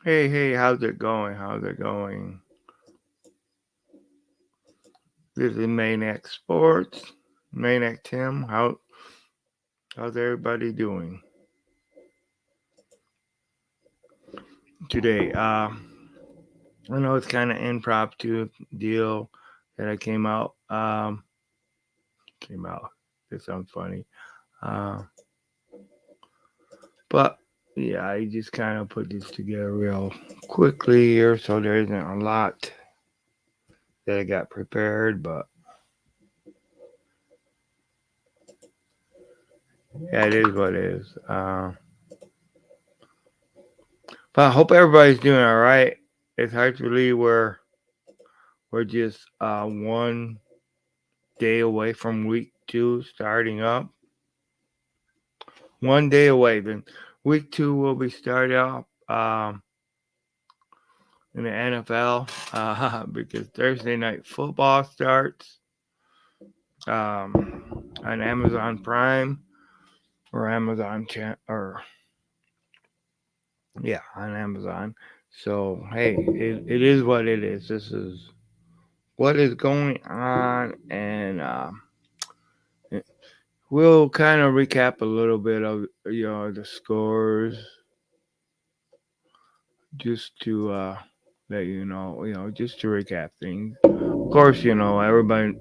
Hey, how's it going? How's it going? This is Maniac Sports. Maniac Tim. How's everybody doing today? I know it's kind of impromptu deal that I came out. This sounds funny. Uh, but yeah, I just kind of put this together real quickly here, so there isn't a lot that I got prepared. But yeah, it is what it is. But I hope everybody's doing all right. It's hard to believe we're just one day away from week two starting up. 1 day away. Then week two will be started up in the NFL because Thursday night football starts on Amazon Prime or or yeah, on Amazon. So hey, it is what it is. This is what is going on, and we'll kind of recap a little bit of the scores just to let just to recap things. Of course, everybody,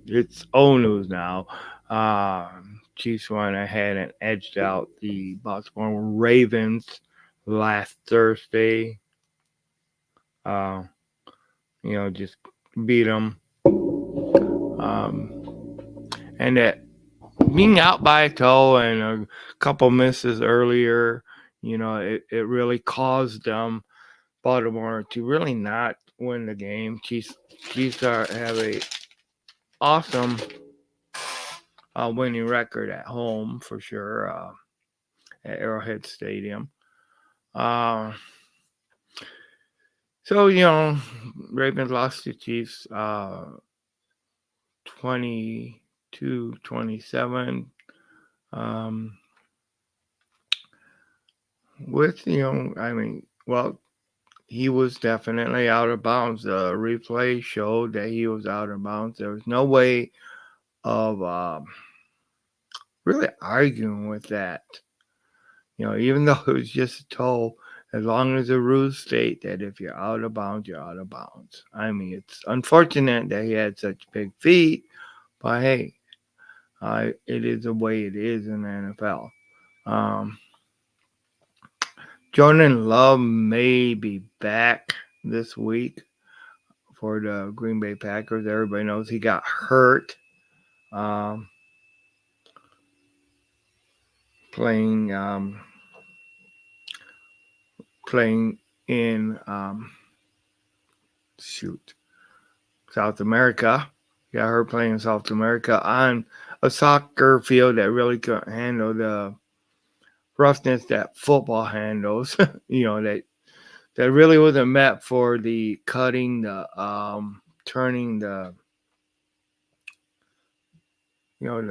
it's old news now. Uh, Chiefs went ahead and edged out the Baltimore Ravens last Thursday. Uh, just beat them. Um, and that being out by a toe and a couple misses earlier, it really caused Baltimore to really not win the game. Chiefs have a awesome winning record at home for sure at Arrowhead Stadium. Uh, so Ravens lost to Chiefs 22-27. Um, with I mean, well, he was definitely out of bounds. The replay showed that he was out of bounds. There was no way of really arguing with that. Even though it was just a toe, as long as the rules state that if you're out of bounds, you're out of bounds. I mean, it's unfortunate that he had such big feet, but hey, it is the way it is in the NFL. Um, Jordan Love may be back this week for the Green Bay Packers. Everybody knows he got hurt um, playing playing in shoot South America. Got hurt playing in South America on a soccer field that really couldn't handle the roughness that football handles. That really wasn't meant for the cutting, the turning, the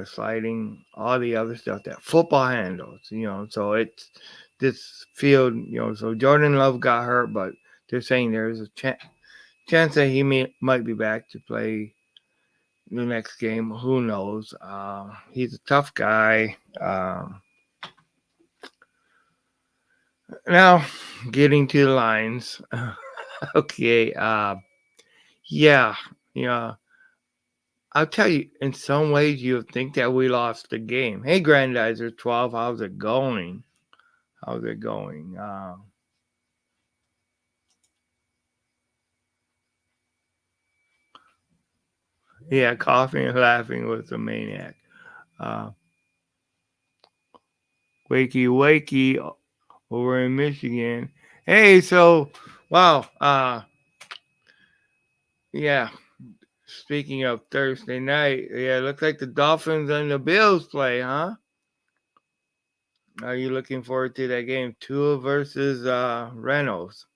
sliding, all the other stuff that football handles. So it's this field. So Jordan Love got hurt, but they're saying there's a chance that he might be back to play the next game. Who knows? He's a tough guy. Now, getting to the lines. Okay. Yeah. Yeah. I'll tell you, in some ways, you think that we lost the game. Hey, Grandizer 12, how's it going? How's it going? Yeah, coughing and laughing with the maniac. Uh, wakey over in Michigan. Hey, so wow. Yeah. Speaking of Thursday night, yeah, it looks like the Dolphins and the Bills play, huh? Are you looking forward to that game? Tua versus Reynolds.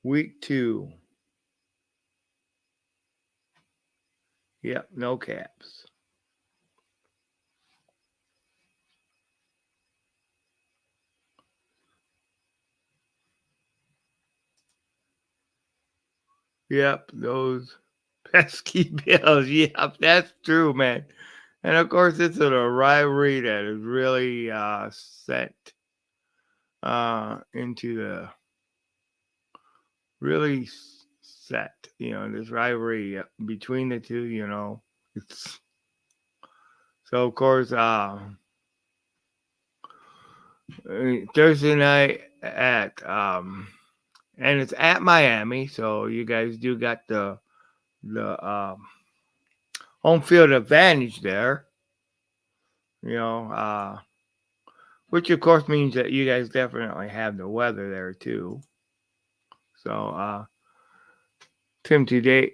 Week two. Yep, no caps. Yep, those pesky Bills. Yep, that's true, man. And of course, it's a rivalry that is really set into the really set. This rivalry between the two. It's so of course Thursday night at and it's at Miami, so you guys do got the home field advantage there. You know, which of course means that you guys definitely have the weather there too. So Tim, you-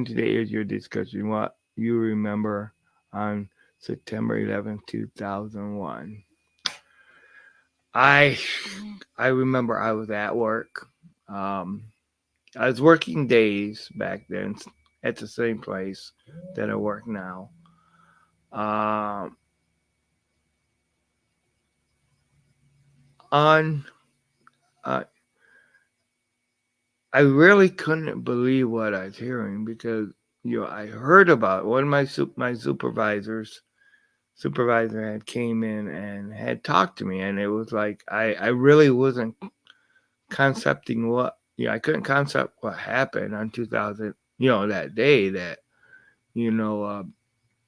today is your discussion. What you remember on September 11th, 2001. I I remember I was at work. Um, I was working days back then at the same place that I work now. Um, on uh, I really couldn't believe what I was hearing because I heard about it. One of my supervisor had came in and had talked to me, and it was like I really wasn't concepting what I couldn't concept what happened on 2000, that day that a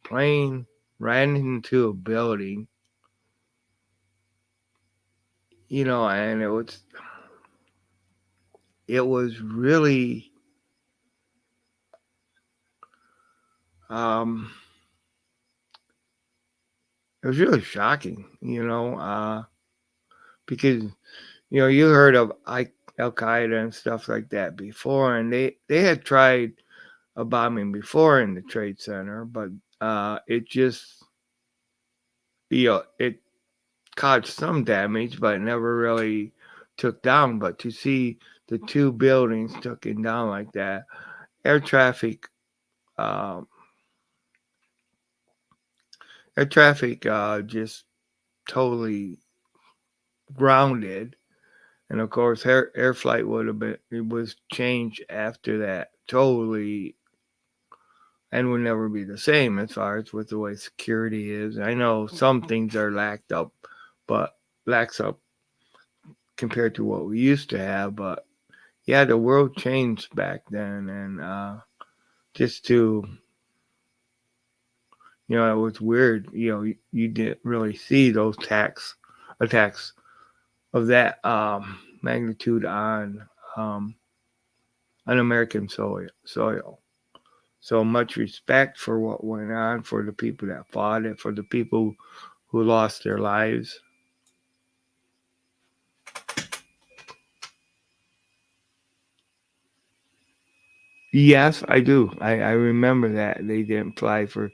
plane ran into a building, and it was really um it was really shocking, because you heard of Al Qaeda and stuff like that before, and they had tried a bombing before in the Trade Center, but it just it caused some damage, but it never really took down. But to see the two buildings taken down like that, air traffic, um, just totally grounded. And of course, air flight would have been it was changed after that totally, and would never be the same as far as with the way security is. I know some things are but lacks up compared to what we used to have. But yeah, the world changed back then, and just to it was weird. You didn't really see those attacks of that magnitude um, on American soil. So much respect for what went on, for the people that fought it, for the people who lost their lives. Yes, I do. I remember that they didn't fly for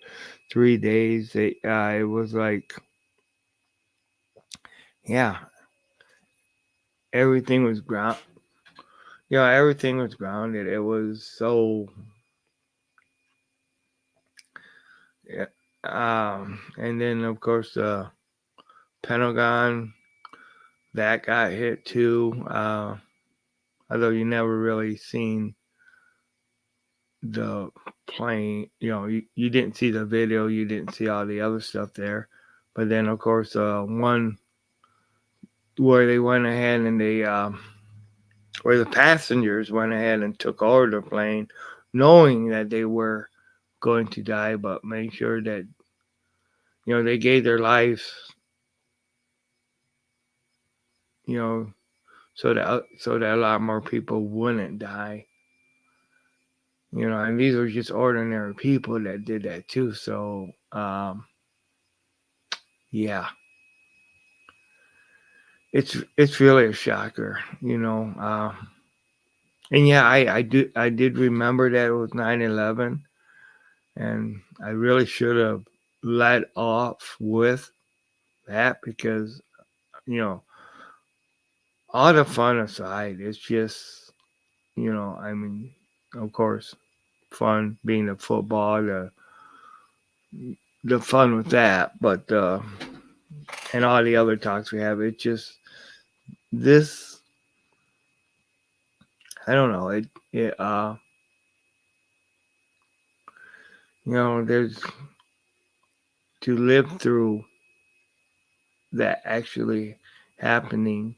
3 days. It was like, yeah, everything was everything was grounded. It was so, yeah. And then of course the Pentagon that got hit too. Although you never really seen the plane, you didn't see the video, you didn't see all the other stuff there. But then of course one where they went ahead and where the passengers went ahead and took over the plane, knowing that they were going to die, but made sure that they gave their lives, you know, so that a lot more people wouldn't die. And these were just ordinary people that did that too. So yeah, it's really a shocker. And yeah, I did remember that it was 9/11, and I really should have let off with that because you know all the fun aside, it's just I mean, of course, fun being the football, the fun with that, but and all the other talks we have, it just this I don't know. There's to live through that actually happening.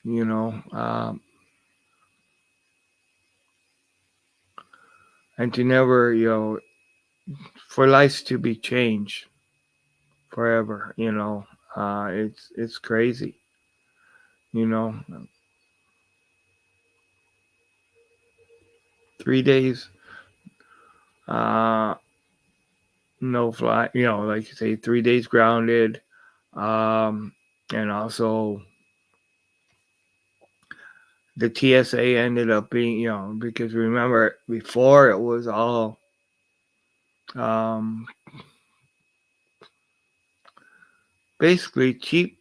You know, and to never, for lives to be changed forever. It's crazy. You know, 3 days, uh, no fly. Like you say, 3 days grounded, um, and also the TSA ended up being, because remember before it was all um, basically cheap,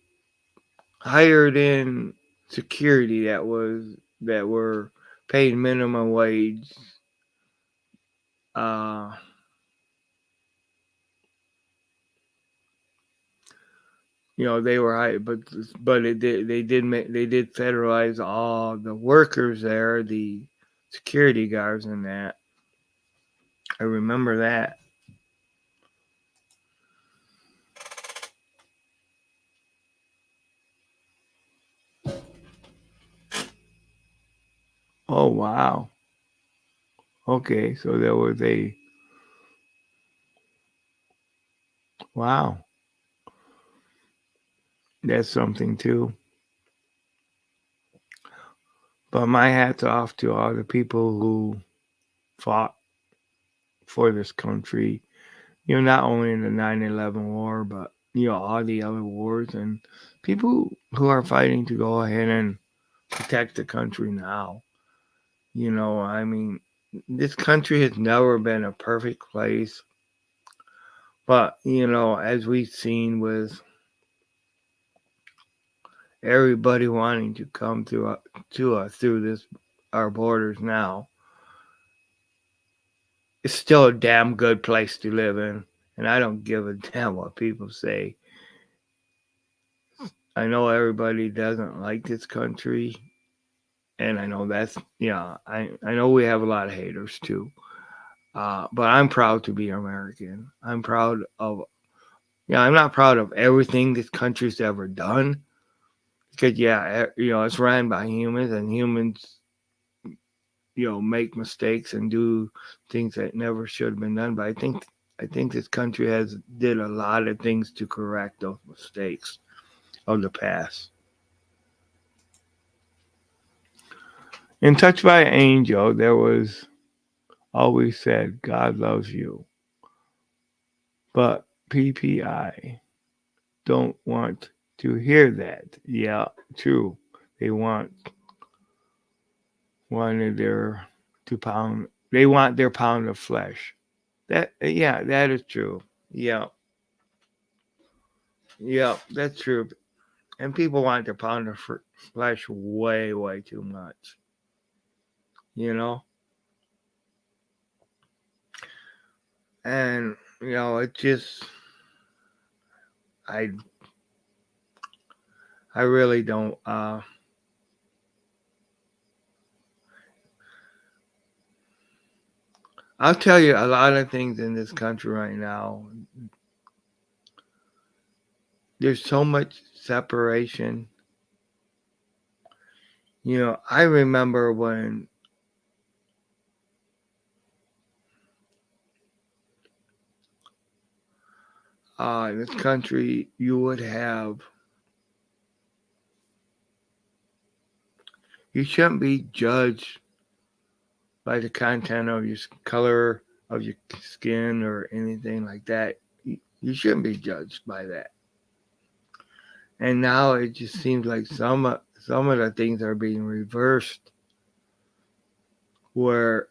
hired in security that were paid minimum wage. Uh, they were high, but they did federalize all the workers there, the security guards and that. I remember that. Oh wow. Okay, so there was a wow. That's something too. But my hat's off to all the people who fought for this country. Not only in the 9/11 war, but all the other wars and people who are fighting to go ahead and protect the country now. I mean, this country has never been a perfect place, but as we've seen with everybody wanting to come to us through this our borders now, it's still a damn good place to live in, and I don't give a damn what people say. I know everybody doesn't like this country, and I know that's I know we have a lot of haters too. But I'm proud to be American. I'm proud of I'm not proud of everything this country's ever done because it's ran by humans and humans make mistakes and do things that never should have been done. But I think this country has did a lot of things to correct those mistakes of the past. In Touched by an Angel, there was always said, God loves you. But PPI don't want to hear that. Yeah, true. They wanted their 2 pound. They want their pound of flesh. That is true. Yeah, yeah, that's true. And people want their pound of flesh way, way too much. You know, and it just I I really don't. I'll tell you a lot of things in this country right now. There's so much separation. I remember when in this country you shouldn't be judged by the content of your color of your skin or anything like that. You shouldn't be judged by that. And now it just seems like some of the things are being reversed, where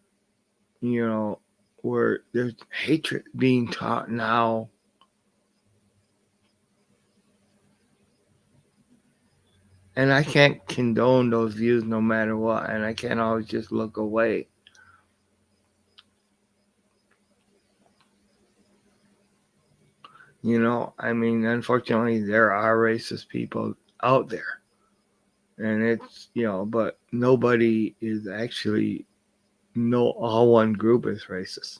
you know where there's hatred being taught now, and I can't condone those views no matter what, and I can't always just look away. I mean, unfortunately, there are racist people out there, and it's but nobody is actually no all one group is racist.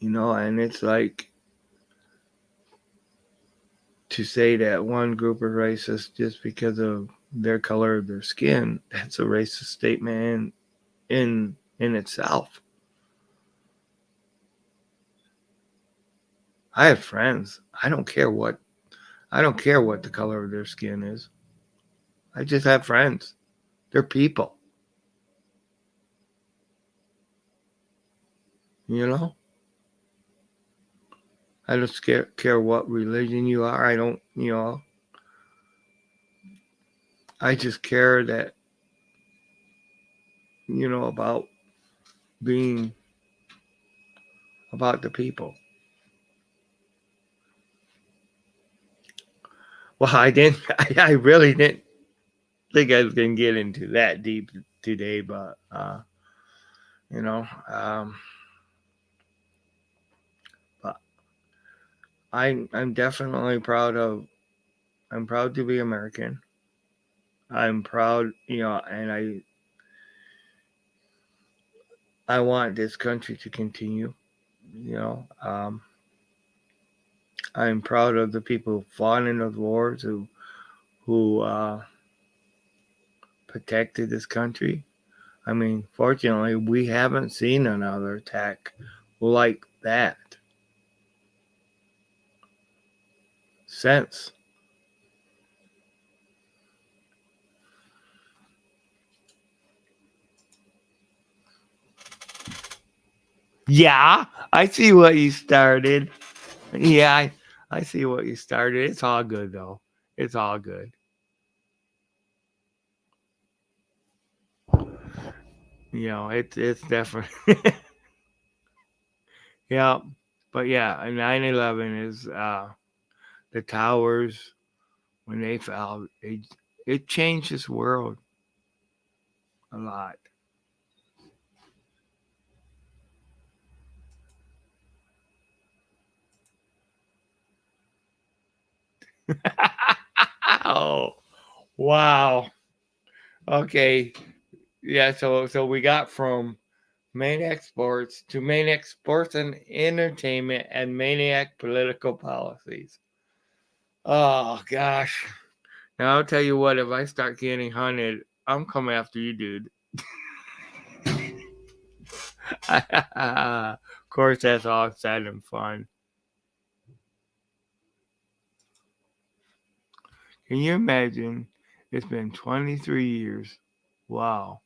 And it's like to say that one group is racist just because of their color of their skin. That's a racist statement in itself. I have friends. I don't care what the color of their skin is. I just have friends. They're people. You know. I don't care what religion you are. I don't. I just care that about being about the people. Well, I didn't. I really didn't think I was gonna get into that deep today, but you know, um, but I'm definitely proud of. I'm proud to be American. I'm proud, and I want this country to continue. You know, I'm proud of the people who fought in those wars, who protected this country. I mean, fortunately, we haven't seen another attack like that since. Yeah, I see what you started. Yeah, I see what you started. It's all good though. It's all good. It's definitely yeah. But yeah, 9/11 is the towers when they fell. It changed this world a lot. Oh wow. Okay. Yeah. So we got from Maniac Sports to Maniac Sports and Entertainment and Maniac Political Policies. Oh gosh. Now I'll tell you what, if I start getting hunted, I'm coming after you, dude. Of course, that's all sad and fun. Can you imagine? It's been 23 years. Wow.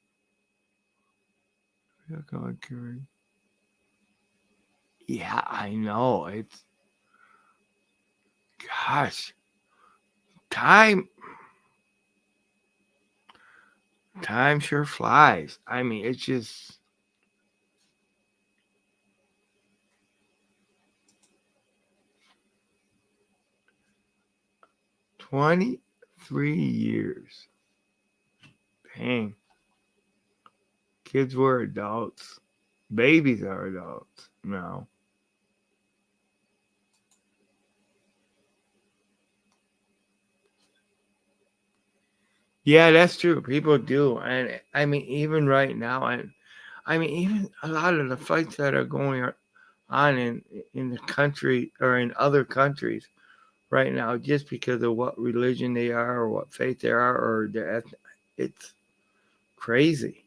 Yeah, I know. It's, gosh, time, time sure flies. I mean, it's just 23 years. Dang. Kids were adults. Babies are adults now. Yeah, that's true. People do, and I mean, even right now, and I mean, even a lot of the fights that are going on in the country or in other countries right now, just because of what religion they are or what faith they are or their it's crazy.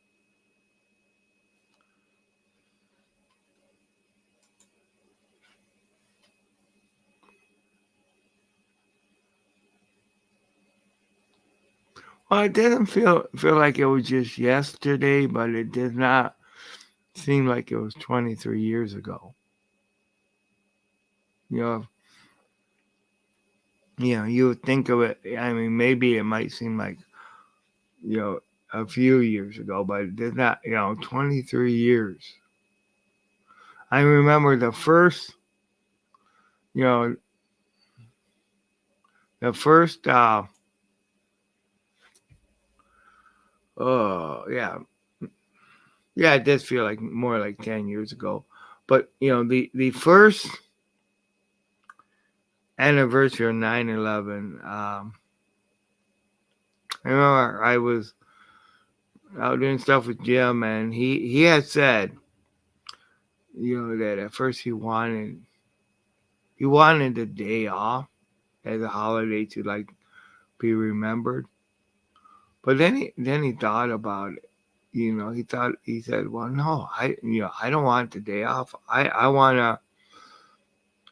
Well, it doesn't feel like it was just yesterday, but it does not seem like it was 23 years ago. You know, you would think of it. I mean, maybe it might seem like you know a few years ago, but it did not. 23 years. I remember the first, you know, the first. Oh yeah, yeah. It does feel like more like 10 years ago, but the first anniversary of 9/11. I remember I was out doing stuff with Jim, and he had said, that at first he wanted the day off as a holiday to like be remembered. But then he thought about it. He said, "Well, no, I don't want the day off. I wanna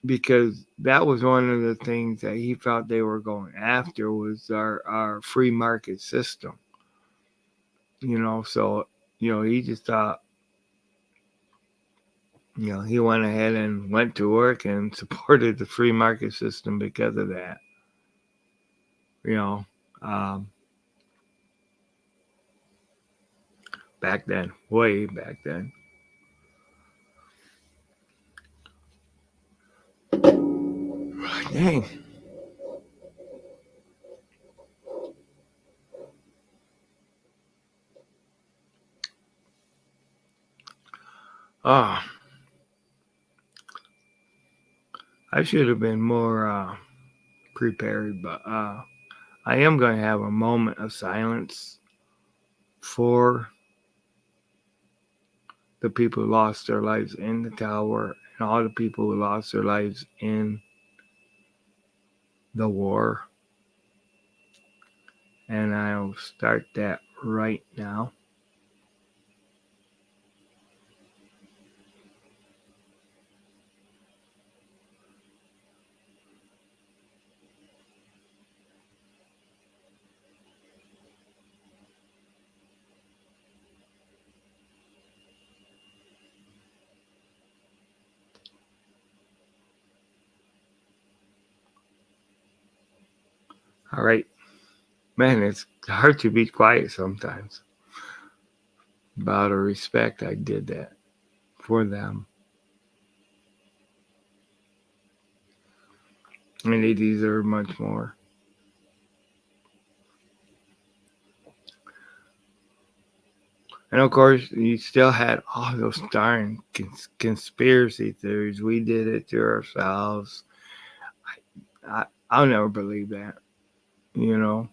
because that was one of the things that he felt they were going after was our free market system. So he just thought he went ahead and went to work and supported the free market system because of that. You know, um, back then, way back then. Dang. Oh, I should have been more prepared, but I am going to have a moment of silence for the people who lost their lives in the tower and all the people who lost their lives in the war. And I'll start that right now. All right. Man, it's hard to be quiet sometimes. Out of respect, I did that for them. And they deserve much more. And of course, you still had all those darn conspiracy theories. We did it to ourselves. I'll never believe that. You know,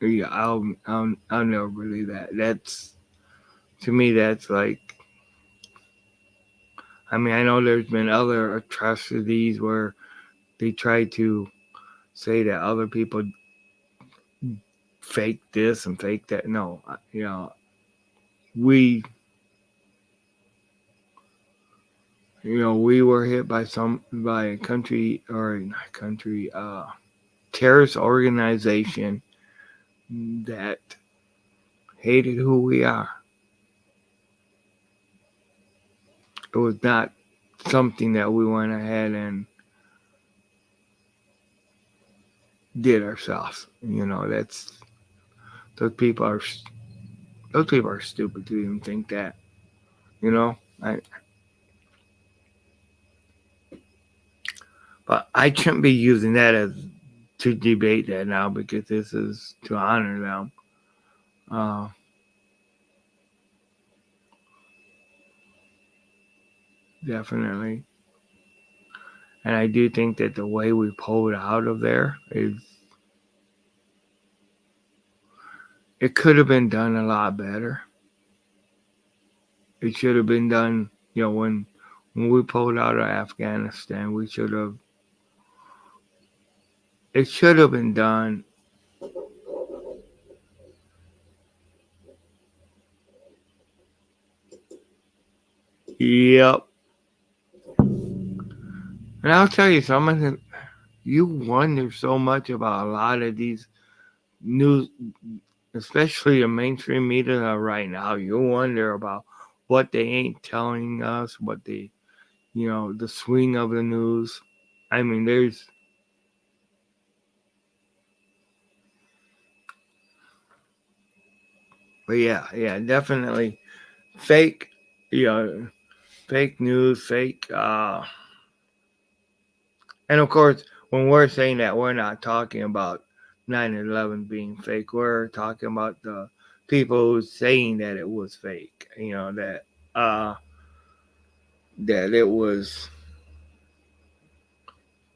yeah, I'll never believe that. That's to me, that's like. I mean, I know there's been other atrocities where they try to say that other people fake this and fake that. No, we we were hit by a country or not country terrorist organization that hated who we are. It was not something that we went ahead and did ourselves. That's those people are those people are stupid to even think that. You know, I but I shouldn't be using that as to debate that now because this is to honor them. Uh, Definitely. And I do think that the way we pulled out of there is it could have been done a lot better. It should have been done, when we pulled out of Afghanistan, we should have it should have been done. Yep. And I'll tell you something, you wonder so much about a lot of these news, especially the mainstream media right now. You wonder about what they ain't telling us, what they, the swing of the news. I mean, but yeah, definitely fake, you know, fake news, fake, and of course, when we're saying that, we're not talking about 9/11 being fake. We're talking about the people saying that it was fake. That uh, that it was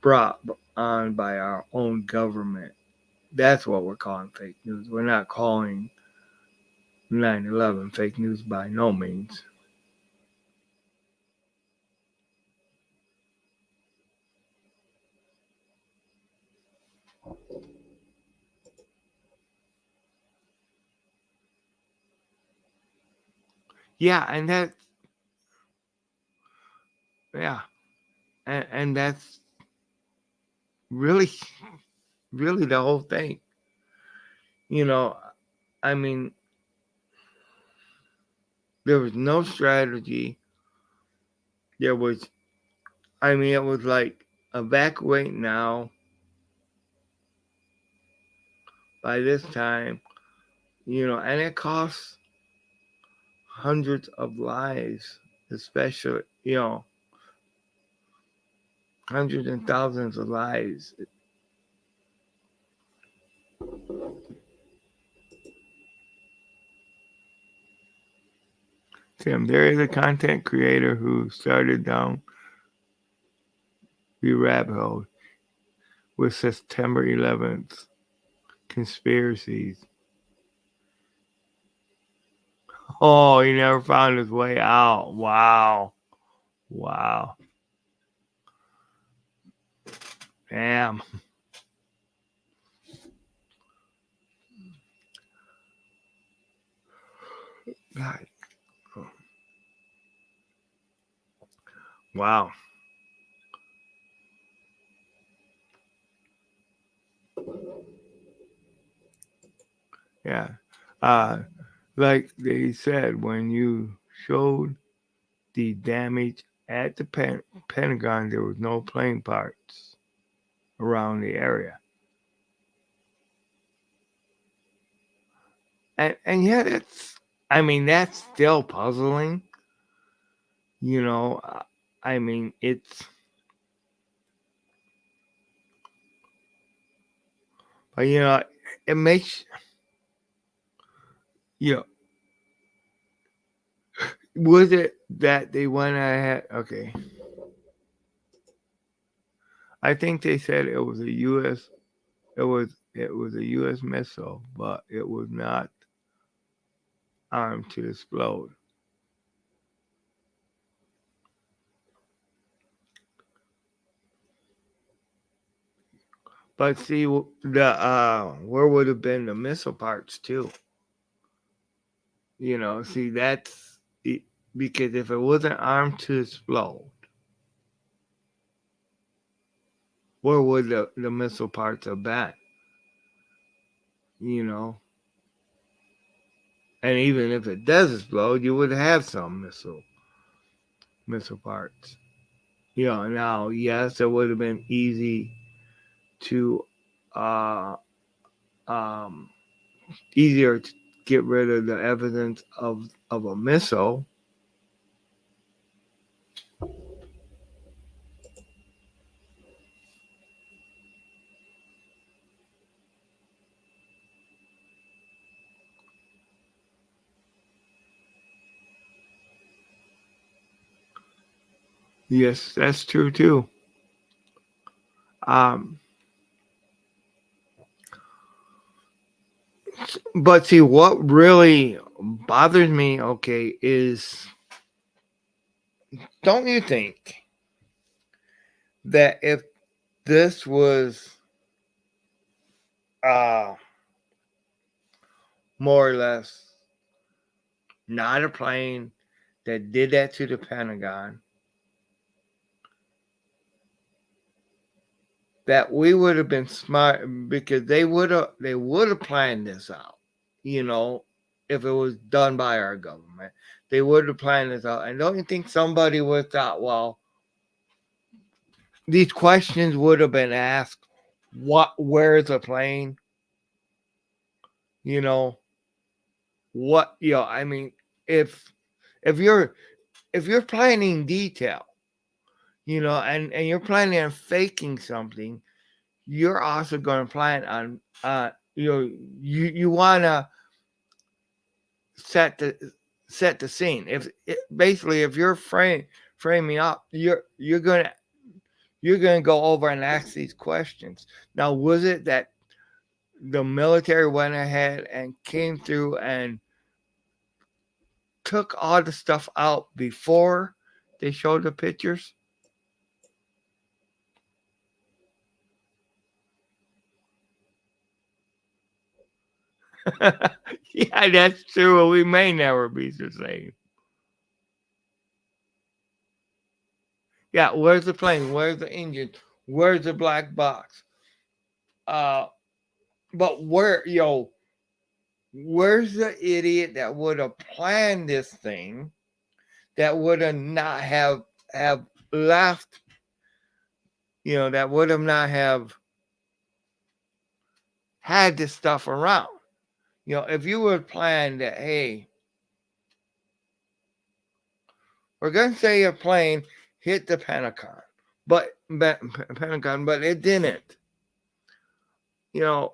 brought on by our own government. That's what we're calling fake news. We're not calling 9/11 fake news by no means. Yeah, and that, yeah, and that's really, really the whole thing. You know, I mean, there was no strategy. There was, I mean, it was like evacuate now by this time, and it costs hundreds of lives, especially, hundreds and thousands of lives. Tim, there is a content creator who started down the rabbit hole with September 11th conspiracies. Oh, he never found his way out. Wow. Wow. Damn. God. Wow. Yeah. Uh, like they said, when you showed the damage at the Pentagon, there was no plane parts around the area. And yet I mean, that's still puzzling. You know, I mean, but it makes, you know, was it that they went ahead? Okay. I think they said it was a U.S. It was a U.S. missile, but it was not armed to explode. But see, the where would have been the missile parts too? See that's because if it wasn't armed to explode, where would the missile parts have been? You know, and even if it does explode, you would have some missile parts. Now yes, it would have been easy to uh um easier to get rid of the evidence of a missile. Yes, that's true too. Um, but see, what really bothers me, okay, is don't you think that if this was uh, more or less not a plane that did that to the Pentagon, that we would have been smart because they would have planned this out, you know, if it was done by our government. They would have planned this out. And don't you think somebody would have thought, well, these questions would have been asked, where's the plane? You know, I mean, if if you're if you're planning detail, and you're planning on faking something, you're also going to plan on you want to set the set the scene. Basically if you're framing up, you're gonna go over and ask these questions. Now, was it that the military went ahead and came through and took all the stuff out before they showed the pictures? Yeah, that's true. We may never be the same. Yeah, where's the plane? Where's the engine? Where's the black box? Uh, but where's the idiot that would have planned this thing that would have not have left? That would have not have had this stuff around. If you would plan that, hey, we're gonna say a plane hit the Pentagon, but it didn't. You know,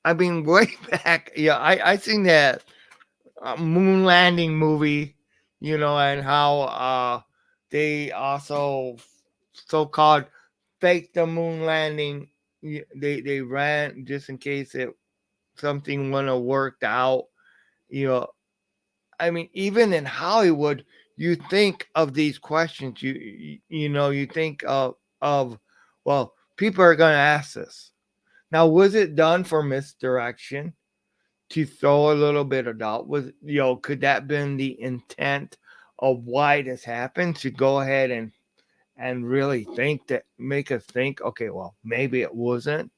I mean, way back, I seen that moon landing movie, and how they also so-called faked the moon landing. They ran just in case it something wouldn't have worked out. You know, I mean, even in Hollywood, you think of these questions. You think of well, people are going to ask this. Now, was it done for misdirection to throw a little bit of doubt? Could that been the intent of why this happened, to go ahead and really make us think, okay, well, maybe it wasn't.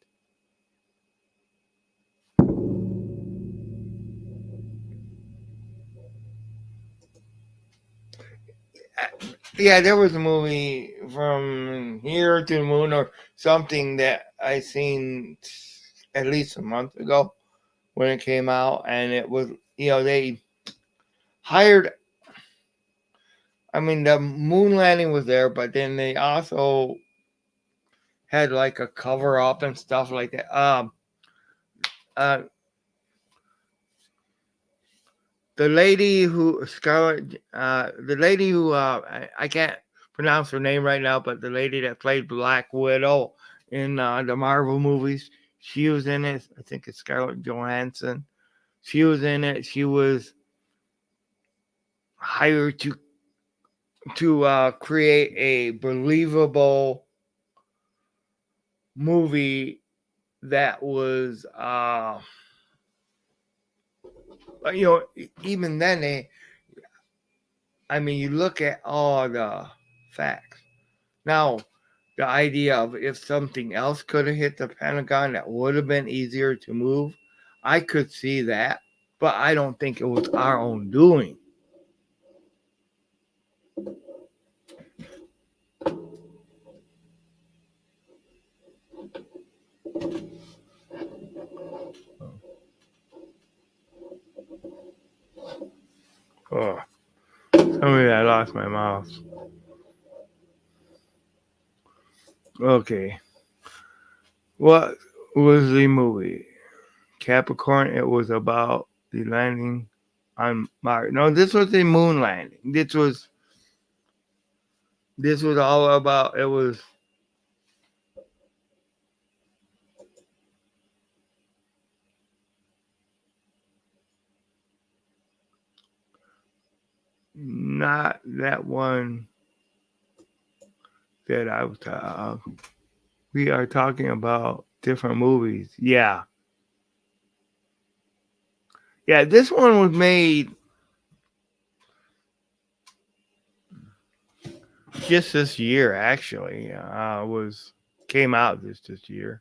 Yeah, there was a movie from here to the moon or something that I seen at least a month ago when it came out, and it was, they hired. I mean, the moon landing was there, but then they also had like a cover up and stuff like that. Uh, the lady who Scarlett, the lady who I can't pronounce her name right now, but the lady that played Black Widow in the Marvel movies, she was in it. I think it's Scarlett Johansson. She was in it. She was hired to create a believable movie that was even then I mean, you look at all the facts. Now, the idea of if something else could have hit the Pentagon that would have been easier to move, I could see that, but I don't think it was our own doing. Oh, tell me I lost my mouse. Okay. What was the movie? Capricorn. It was about the landing on Mars. No, this was the moon landing. This was all about. It was not that one that I was. We are talking about different movies. Yeah, yeah. This one was made just this year. Actually, was came out this year.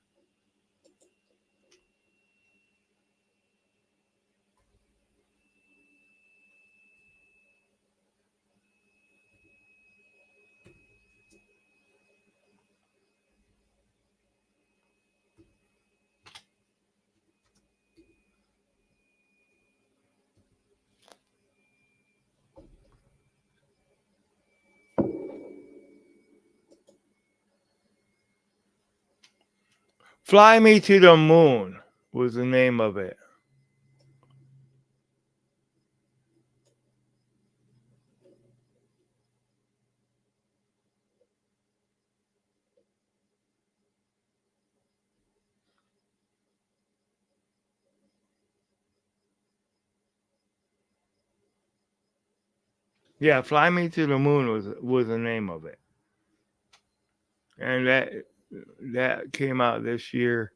Fly Me to the Moon was the name of it. Yeah, Fly Me to the Moon was the name of it, and that came out this year.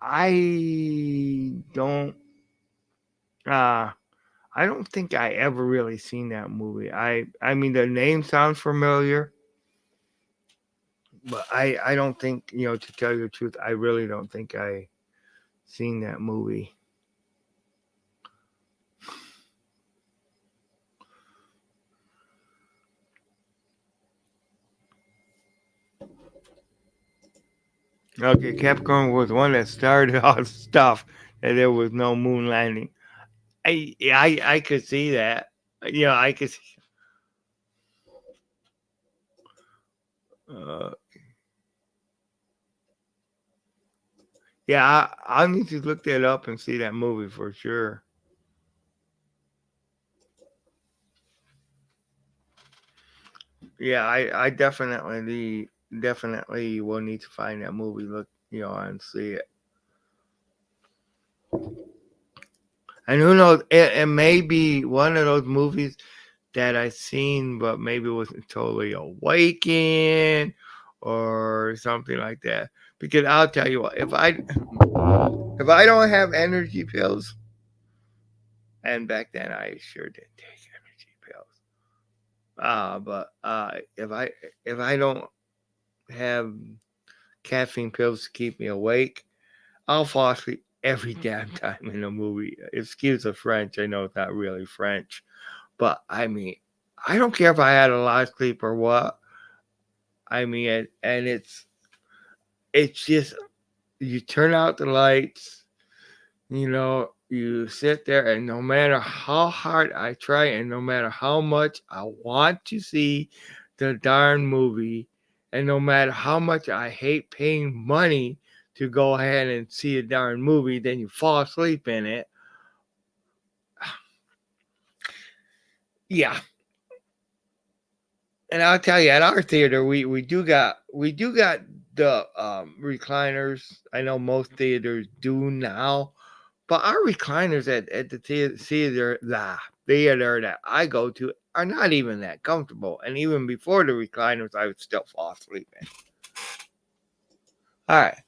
I don't uh I don't think I ever really seen that movie. I mean the name sounds familiar, but I don't think, to tell you the truth, I really don't think I seen that movie. Okay, Capricorn was one that started all the stuff that there was no moon landing. I could see that. I could see, uh yeah, I need to look that up and see that movie for sure. Yeah, I definitely will need to find that movie, look, and see it. And who knows, it may be one of those movies that I seen, but maybe wasn't totally awakened or something like that. Because I'll tell you what, if I don't have energy pills, and back then I sure did take energy pills. But if I don't have caffeine pills to keep me awake, I'll fall asleep every damn time in a movie. Excuse the French, I know it's not really French, but I mean, I don't care if I had a lot of sleep or what. I mean, and it's just you turn out the lights, you sit there, and no matter how hard I try, and no matter how much I want to see the darn movie, and no matter how much I hate paying money to go ahead and see a darn movie, then you fall asleep in it. Yeah, and I'll tell you, at our theater, we do got the recliners. I know most theaters do now, but our recliners at the theater that I go to are not even that comfortable. And even before the recliners, I would still fall asleep in. All right,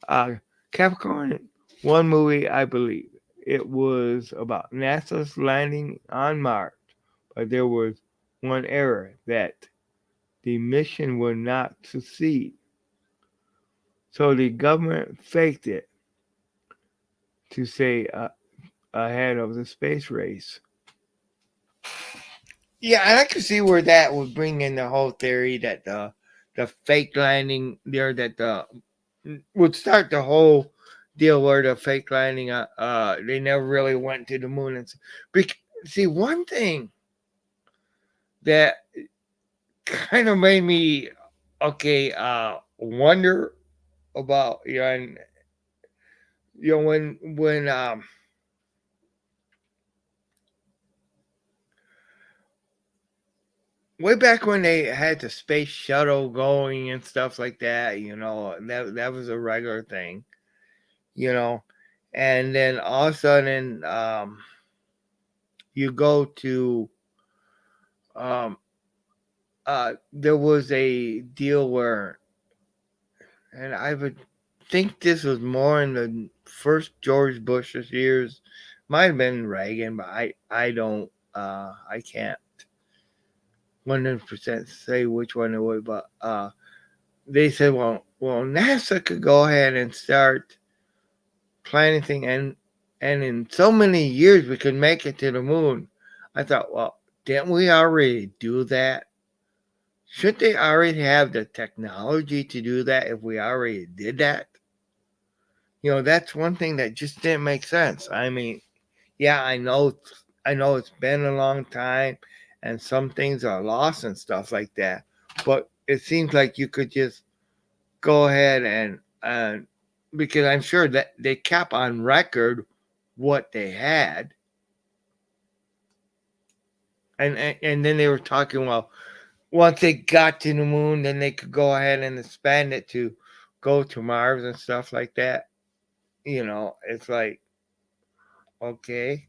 uh, Capricorn, one movie I believe it was about NASA's landing on Mars, but there was one error that the mission would not succeed. So the government faked it to stay ahead of the space race. Yeah, and I can see where that would bring in the whole theory that the fake landing there, that the would start the whole deal where the fake landing they never really went to the moon. And see, one thing that kind of made me wonder about, and when way back when they had the space shuttle going and stuff like that, that was a regular thing, you know, and then all of a sudden, you go to, um, there was a deal where, and I would think this was more in the first George Bush's years, might have been Reagan, but I can't 100% say which one it was, but they said, well, NASA could go ahead and start planning thing, and in so many years we could make it to the moon. I thought, well, didn't we already do that? Shouldn't they already have the technology to do that if we already did that? That's one thing that just didn't make sense. I mean, yeah, I know it's been a long time, and some things are lost and stuff like that. But it seems like you could just go ahead and because I'm sure that they kept on record what they had, and then they were talking, well, once they got to the moon, then they could go ahead and expand it to go to Mars and stuff like that. It's like, okay.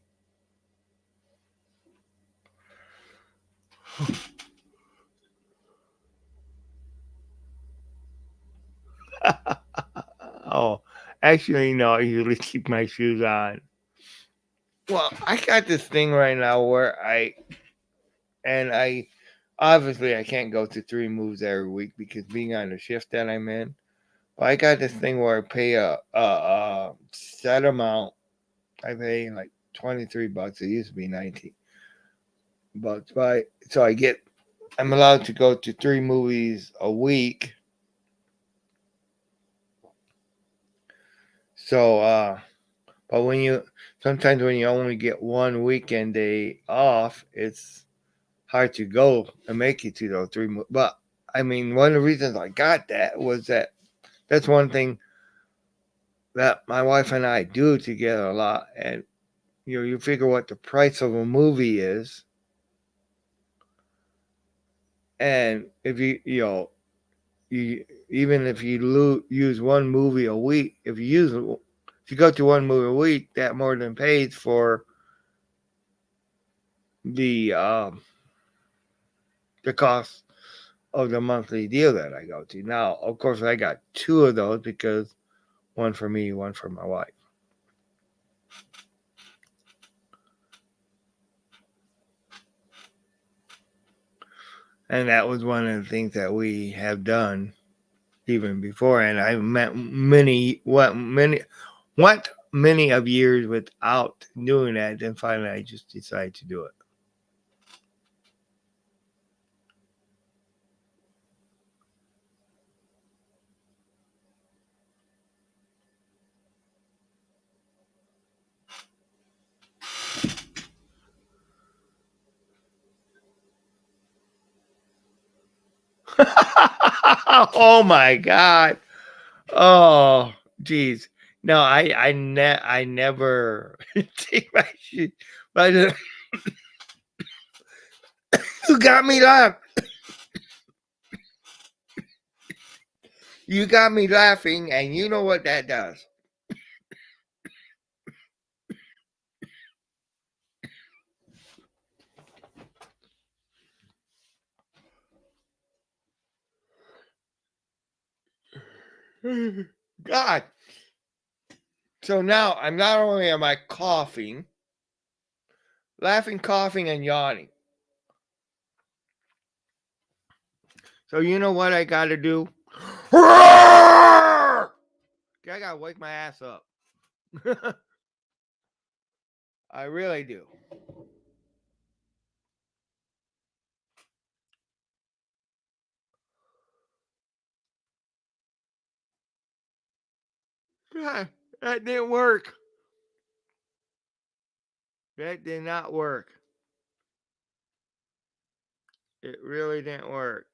Oh, actually, no, I usually keep my shoes on. Well, I got this thing right now where I obviously I can't go to 3 moves every week because being on the shift that I'm in. But I got this thing where I pay a set amount. I pay like $23. It used to be $19. But so I'm allowed to go to 3 movies a week. So but sometimes when you only get one weekend day off, it's hard to go and make it to those 3 movies. But I mean, one of the reasons I got that was that's one thing that my wife and I do together a lot. And you figure what the price of a movie is, and if you even if you use one movie a week, if you go to one movie a week, that more than pays for the the cost of the monthly deal that I go to. Now, of course, I got two of those because one for me, one for my wife. And that was one of the things that we have done even before. And I met went many of years without doing that. Then finally, I just decided to do it. Oh my god! Oh, geez. No, I never take my shit. But you got me laugh. You got me laughing, and you know what that does. God. So now I'm not only am I coughing, laughing, coughing, and yawning. So you know what I got to do? I gotta wake my ass up. I really do. God, that didn't work. That did not work. It really didn't work.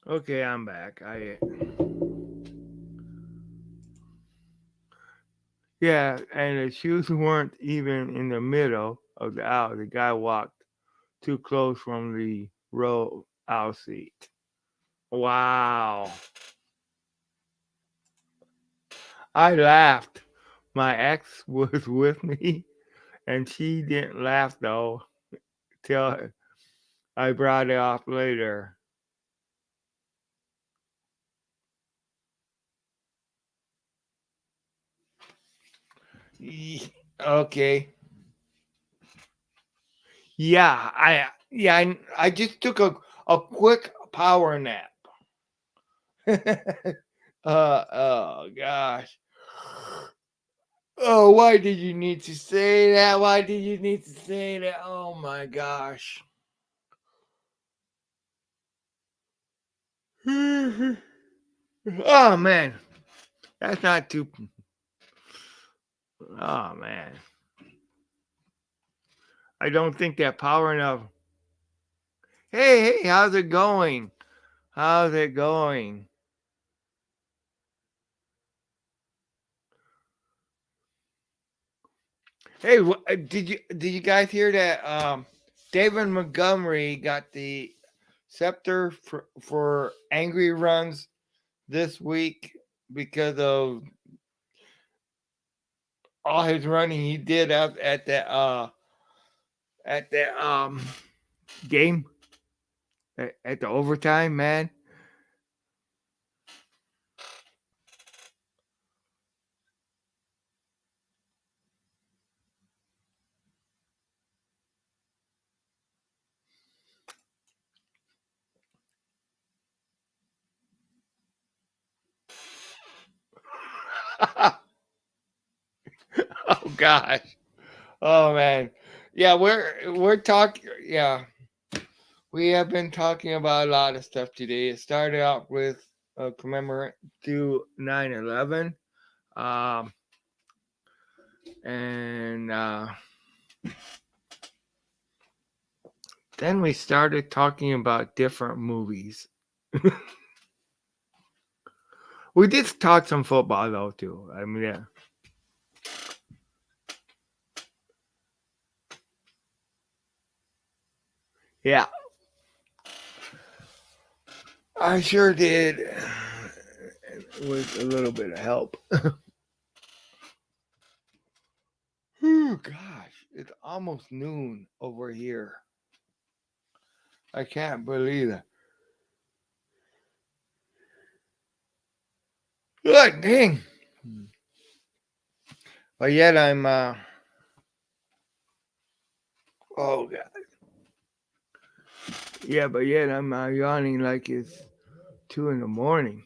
Okay, I'm back. Yeah, and the shoes weren't even in the middle of the aisle. The guy walked too close from the row aisle seat. Wow. I laughed. My ex was with me, and she didn't laugh though till I brought it up later. Okay. Yeah, I just took a quick power nap. Oh gosh. Oh, why did you need to say that? Why did you need to say that? Oh my gosh. Oh man, that's not too. Oh man, I don't think that power enough. Hey, how's it going? How's it going? Hey, did you guys hear that? David Montgomery got the scepter for angry runs this week because of all his running he did out at that game at the overtime, man. Oh gosh. Oh man. Yeah, we're talking. Yeah, we have been talking about a lot of stuff today. It started out with commemorate to 9/11, um, and then we started talking about different movies. We did talk some football though too. I mean, yeah, yeah, I sure did. With a little bit of help. Oh gosh, it's almost noon over here. I can't believe it. Good dang. But yet I'm oh god. Yeah, but yet I'm yawning like it's 2 in the morning.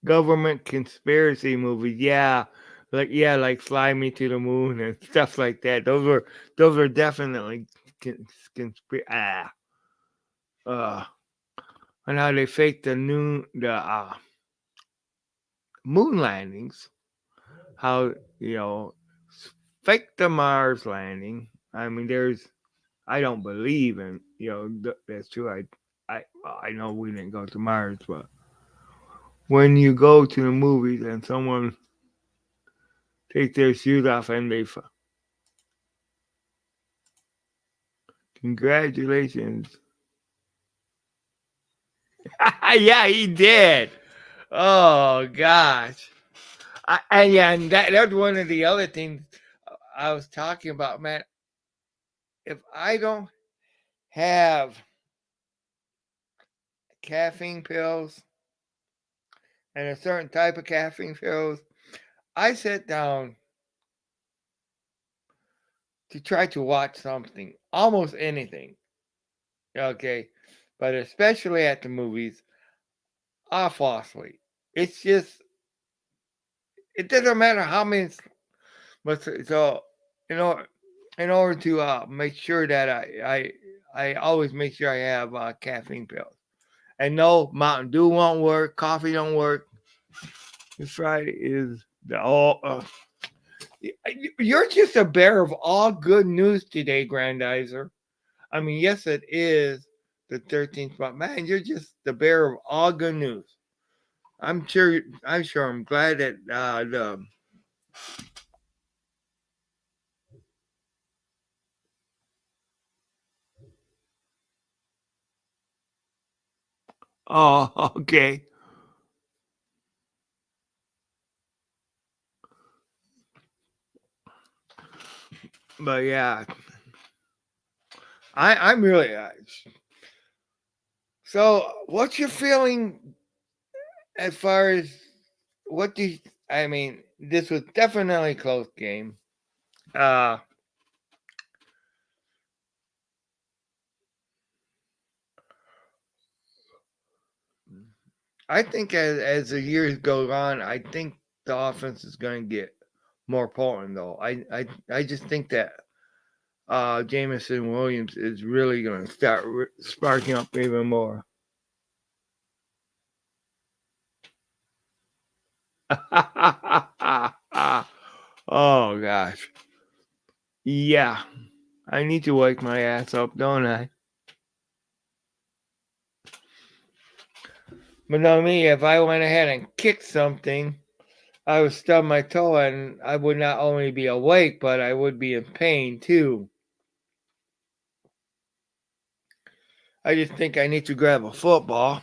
Government conspiracy movies, yeah. Like Fly Me to the Moon and stuff like that. Those are definitely conspiracy. Uh, and how they faked the moon landings. How you know fake the Mars landing. I mean, I don't believe in that's true. I know we didn't go to Mars, but when you go to the movies and someone take their shoes off and congratulations. Yeah, he did. Oh gosh. And yeah, and that's one of the other things I was talking about, man. If I don't have caffeine pills and a certain type of caffeine pills, I sit down to try to watch something, almost anything. Okay, but especially at the movies, I fall asleep. It's just it doesn't matter how many, but so you know, in order to make sure that I always make sure I have caffeine pills. And no, Mountain Dew won't work. Coffee don't work. This Friday is the all. You're just a bearer of all good news today, Grandizer. I mean, yes, it is the 13th, but man, you're just the bearer of all good news. I'm sure. I'm sure. I'm glad that the. Oh, okay. But yeah, I'm really. So, what's your feeling as far as what do you, I mean? This was definitely a close game. Uh, I think as the years go on, I think the offense is going to get more potent. Though I just think that Jamison Williams is really going to start sparking up even more. Oh gosh, yeah. I need to wake my ass up, don't I? But no, me, if I went ahead and kicked something, I would stub my toe and I would not only be awake, but I would be in pain too. I just think I need to grab a football.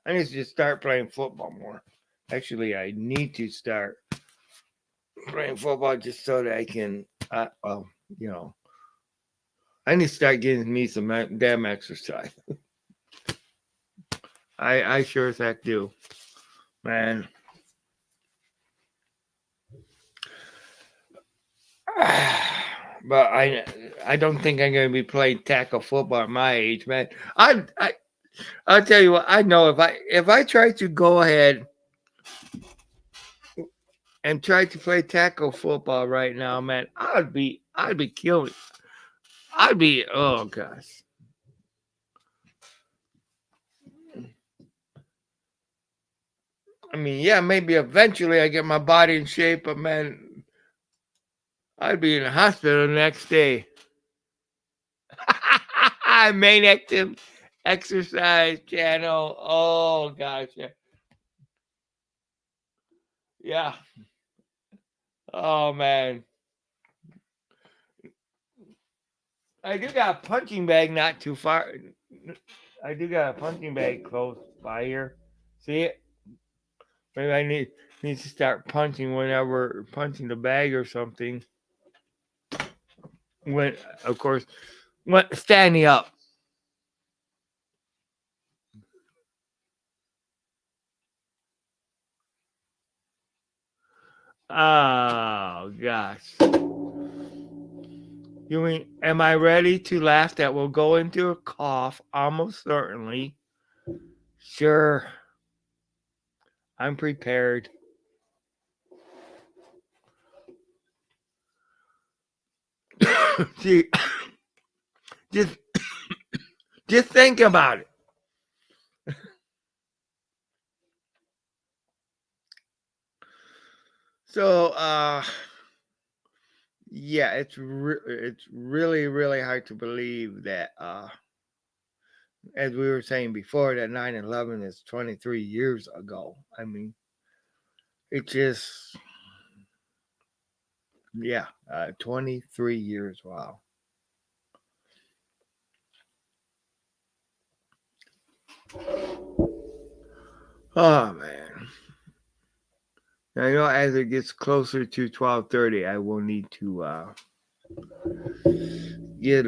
I need to just start playing football more. Actually, I need to start playing football just so that I can, well, you know, I need to start getting me some damn exercise. I sure as heck do, man. But I don't think I'm gonna be playing tackle football at my age, man. I'll tell you what. I know if I try to go ahead and try to play tackle football right now, man, I'd be killing. I'd be oh gosh. I mean, yeah, maybe eventually I get my body in shape, but man, I'd be in the hospital the next day. Maniac exercise channel. Oh gosh, yeah. Yeah. Oh man. I do got a punching bag not too far. I do got a punching bag close by here. See it? Maybe I need to start punching whenever punching the bag or something. When of course when standing up. Oh gosh. You mean am I ready to laugh that will go into a cough? Almost certainly. Sure. I'm prepared. See, just just think about it. So yeah, it's really hard to believe that as we were saying before that 9/11 is 23 years ago. I mean, it just yeah, 23 years. Wow. Oh man. I know as it gets closer to 12:30, I will need to get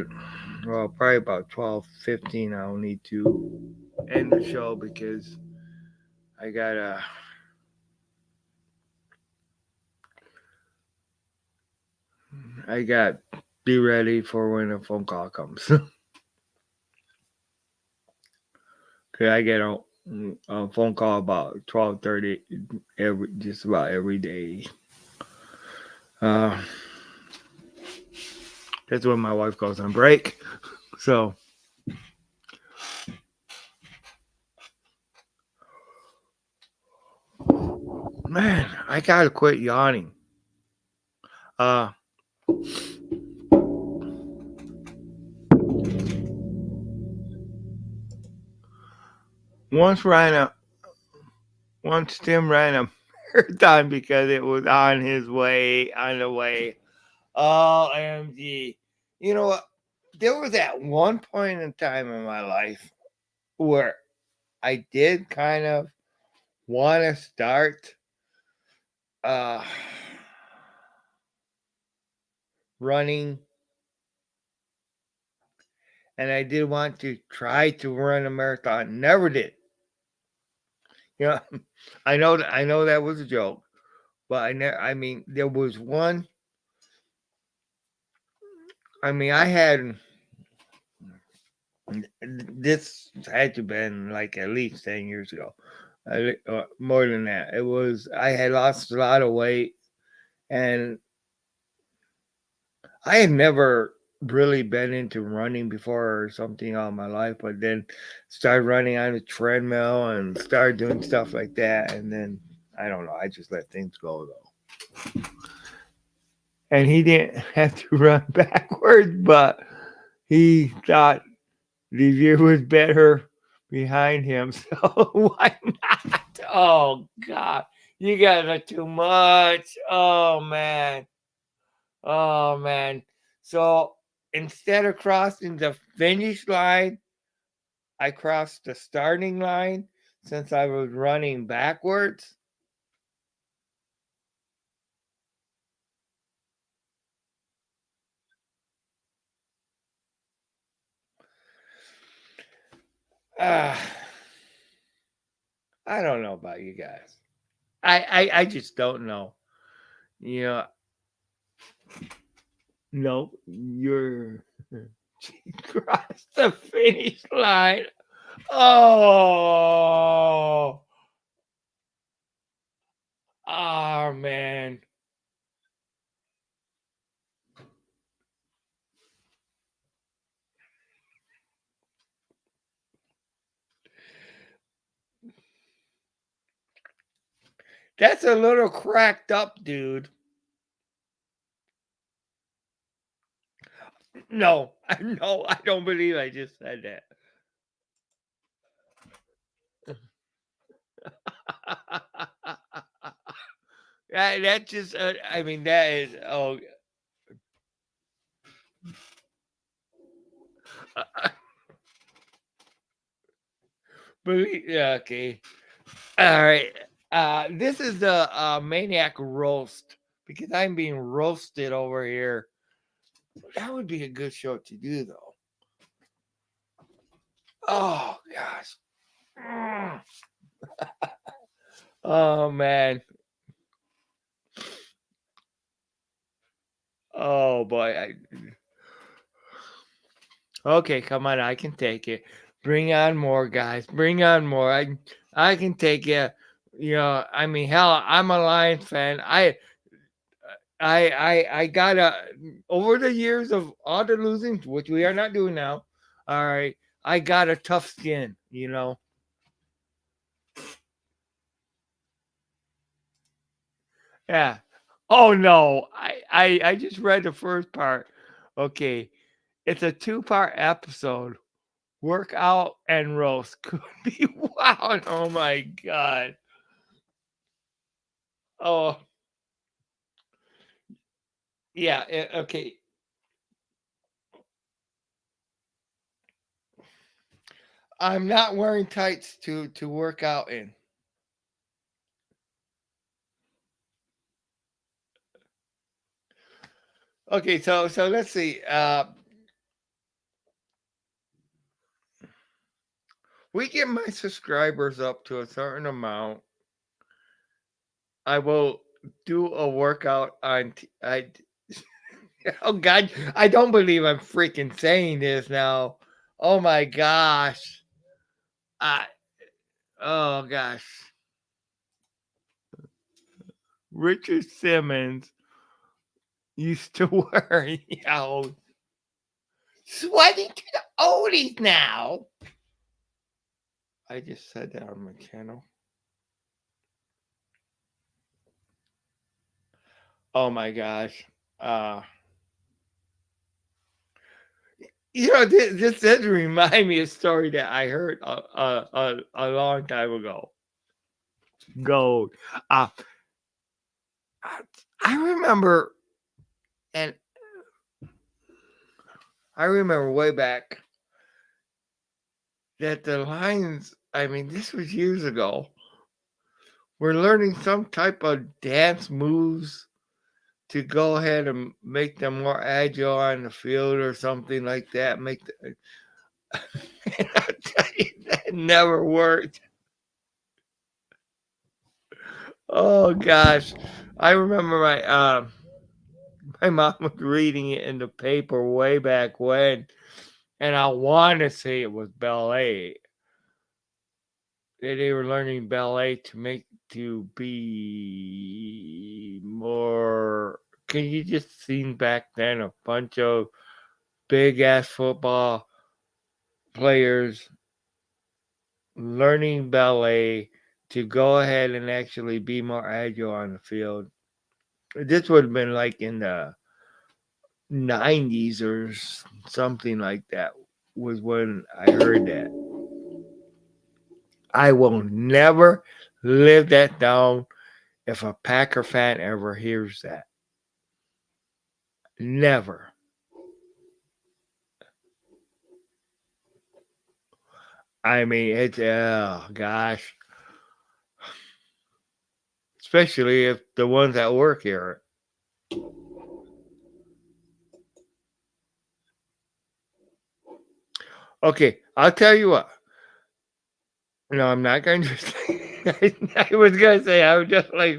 well probably about 12:15. I'll need to end the show because I gotta I got be ready for when a phone call comes. Cause I get a phone call about 12:30 every just about every day. Uh, that's when my wife goes on break. So man, I gotta quit yawning. Uh, once ran a once Tim ran a marathon because it was on the way. OMG. You know what? There was at one point in time in my life where I did kind of want to start uh running and I did want to try to run a marathon. Never did. You know, I know that was a joke, but I mean there was one I mean I had This had to been like at least 10 years ago, more than that. It was I had lost a lot of weight, and I had never really been into running before or something all my life, but then started running on a treadmill and started doing stuff like that, and then I don't know, I just let things go though. And he didn't have to run backwards, but he thought the view was better behind him, so why not? Oh God, you guys are too much. Oh man. Oh man. So instead of crossing the finish line, I crossed the starting line since I was running backwards. Uh, I don't know about you guys. I just don't know. You know, no, you're crossed the finish line. Oh, oh man. That's a little cracked up, dude. No, no, I don't believe I just said that. That just, I mean, that is, oh, believe, yeah, okay. All right. This is the Maniac roast because I'm being roasted over here. That would be a good show to do, though. Oh, gosh. Mm. Oh, man. Oh, boy. Okay, come on. I can take it. Bring on more, guys. Bring on more. I can take it. You know, I mean, hell, I'm a Lions fan. I gotta over the years of all the losing, which we are not doing now. All right, I got a tough skin, you know. Yeah. Oh no, I just read the first part. Okay, it's a two-part episode. Workout and roast could be wow. Oh my god. Oh yeah. Okay. I'm not wearing tights to work out in. Okay, so let's see. We get my subscribers up to a certain amount, I will do a workout on. Oh God, I don't believe I'm freaking saying this now. Oh my gosh. I. Oh gosh. Richard Simmons used to wear sweating to the oldies now. I just said that on my channel. Oh my gosh. Uh this does remind me of a story that I heard a long time ago. Gold. Uh, I remember, and I remember way back that the Lions, I mean, this was years ago, were learning some type of dance moves to go ahead and make them more agile on the field or something like that. And I'll tell you, that never worked. Oh gosh, I remember my mom was reading it in the paper way back when, and I want to say it was ballet. They were learning ballet to make to be more. Can you just seen back then a bunch of big ass football players learning ballet to go ahead and actually be more agile on the field? This would have been like in the 90s or something like that, was when I heard that. I will never live that down if a Packer fan ever hears that. Never. I mean, it's, oh gosh. Especially if the ones that work here. Okay, I'll tell you what. No, I'm not going to. I was going to say, I was just like,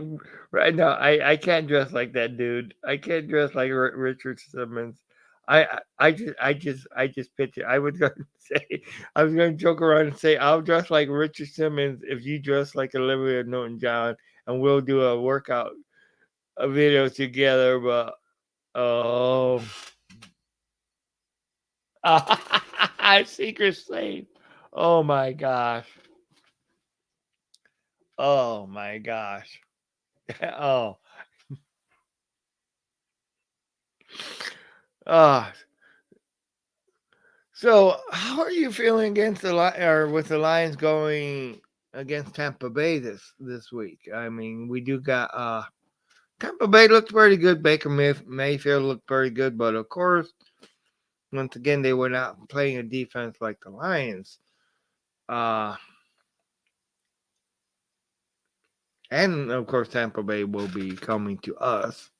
right now, I can't dress like that dude. I can't dress like Richard Simmons. I just picture. I was going to say, I was going to joke around and say, I'll dress like Richard Simmons if you dress like Olivia Newton-John, and we'll do a workout a video together. But oh, Secret Safe. Oh my gosh. Oh my gosh. Oh. Uh, so how are you feeling against the or with the Lions going against Tampa Bay this week? I mean, we do got Tampa Bay looked pretty good. Baker Mayfield looked pretty good, but of course, once again, they were not playing a defense like the Lions. Uh, and of course, Tampa Bay will be coming to us.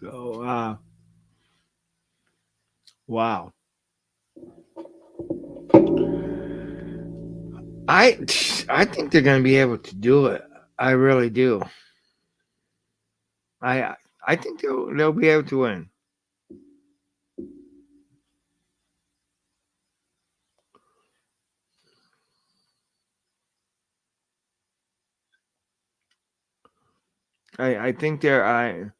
So, wow. I I think they're going to be able to do it. I really do. I I think they'll be able to win. I think I'm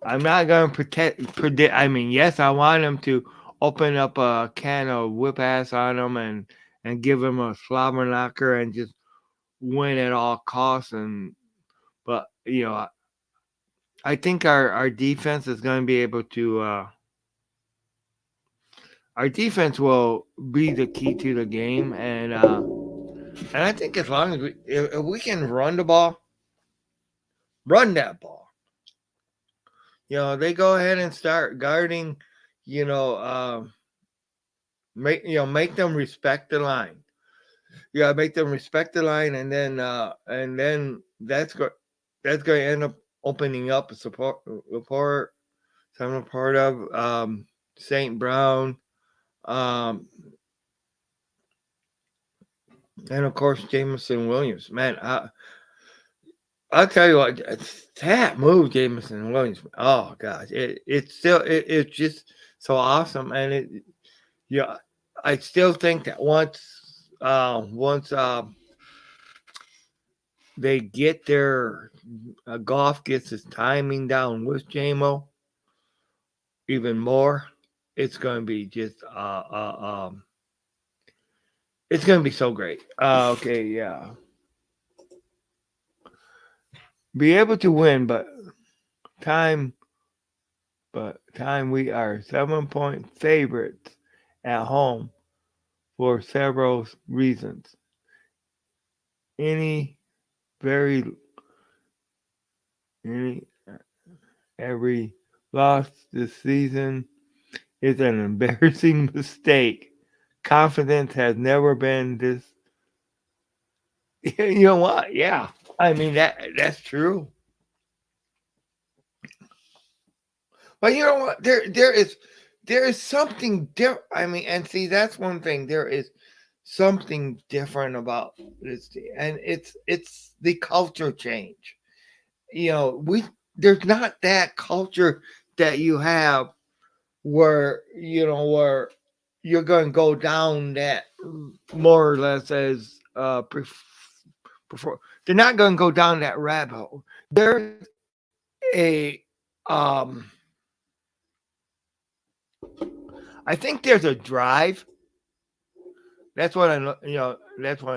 not going to predict. I mean, yes, I want them to open up a can of whip ass on them and give them a slobber knocker and just win at all costs. And but I think our defense is going to be able to. Our defense will be the key to the game, and I think as long as if we can run the ball, run that ball. They go ahead and start guarding. You know, make them respect the line. Yeah, make them respect the line, and then that's going to end up opening up a support. So I'm a part of Saint Brown, um, and of course Jameson Williams. Man, I'll tell you what, that move, Jameson Williams. Oh gosh, it's just so awesome, and yeah, I still think that once they get their golf gets his timing down with JMO even more, it's going to be just it's going to be so great. Okay, yeah, be able to win, time, but we are 7-point favorites at home for several reasons. Any very any every loss this season is an embarrassing mistake. Confidence has never been this. You know what? Yeah, I mean that's true. But you know what? There is something there. I mean, and see, that's one thing. There is something different about this team, and it's the culture change. We there's not that culture that you have where you're going to go down that more or less as before. They're not going to go down that rabbit hole. There's a I think there's a drive. That's what I'm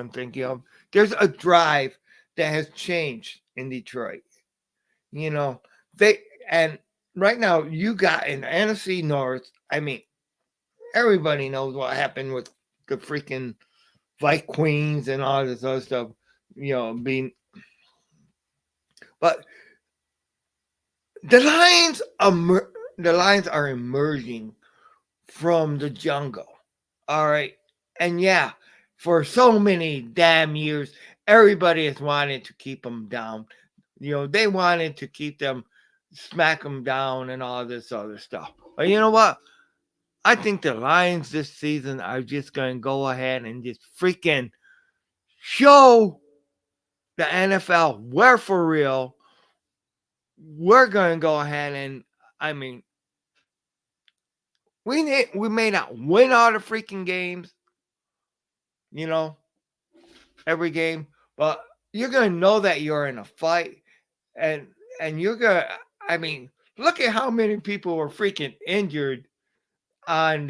thinking of. There's a drive that has changed in Detroit. You know, they and right now you got in NFC North. I mean, everybody knows what happened with the freaking Vice Queens and all this other stuff. Being but the the Lions are emerging from the jungle. All right. And yeah, for so many damn years, everybody has wanted to keep them down. They wanted to keep them, smack them down, and all this other stuff. But you know what? I think the Lions this season are just going to go ahead and just freaking show the NFL we're for real. We're going to go ahead and, I mean, we may not win all the freaking games, you know, every game, but you're gonna know that you're in a fight, and you're gonna. I mean, look at how many people were freaking injured on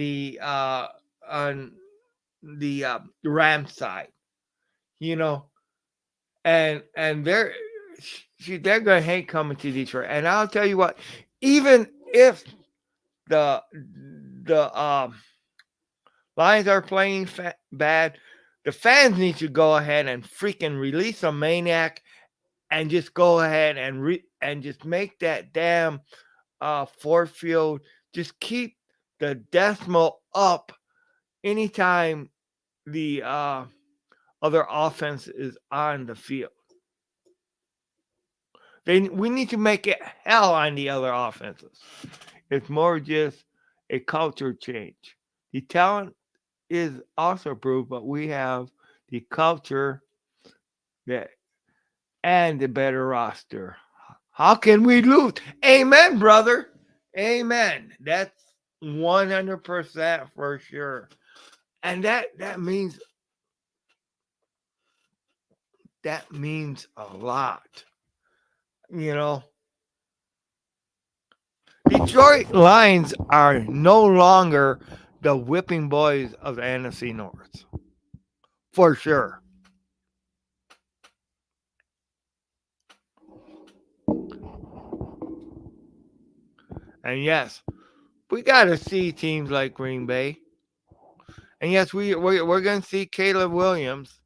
on the Ram side, you know, and they're gonna hate coming to Detroit. And I'll tell you what, even if the the Lions are playing bad, the fans need to go ahead and freaking release a Maniac and just go ahead and and just make that damn fourth field, just keep the decimal up anytime the other offense is on the field. We need to make it hell on the other offenses. It's more just a culture change. The talent is also approved, but we have the culture that and the better roster. How can we lose? Amen, brother. Amen. That's 100% for sure. And that means a lot. You know, Detroit Lions are no longer the whipping boys of the NFC North. For sure. And yes, we got to see teams like Green Bay. And yes, we're going to see Caleb Williams.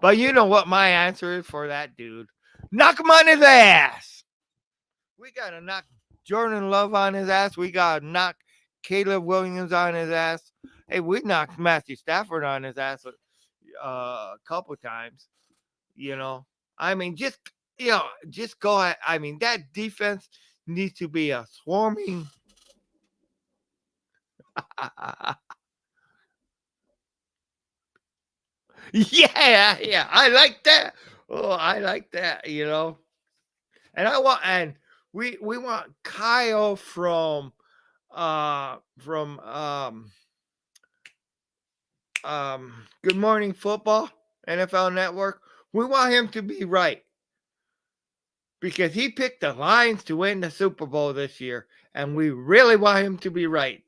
But you know what my answer is for that dude? Knock him on his ass. We got to knock Jordan Love on his ass. We got to knock Caleb Williams on his ass. Hey, we knocked Matthew Stafford on his ass a couple times. You know, I mean, just go ahead. I mean, that defense needs to be a swarming. Yeah, I like that. Oh, I like that. And we want Kyle from Good Morning Football NFL Network. We want him to be right because he picked the Lions to win the Super Bowl this year, and we really want him to be right.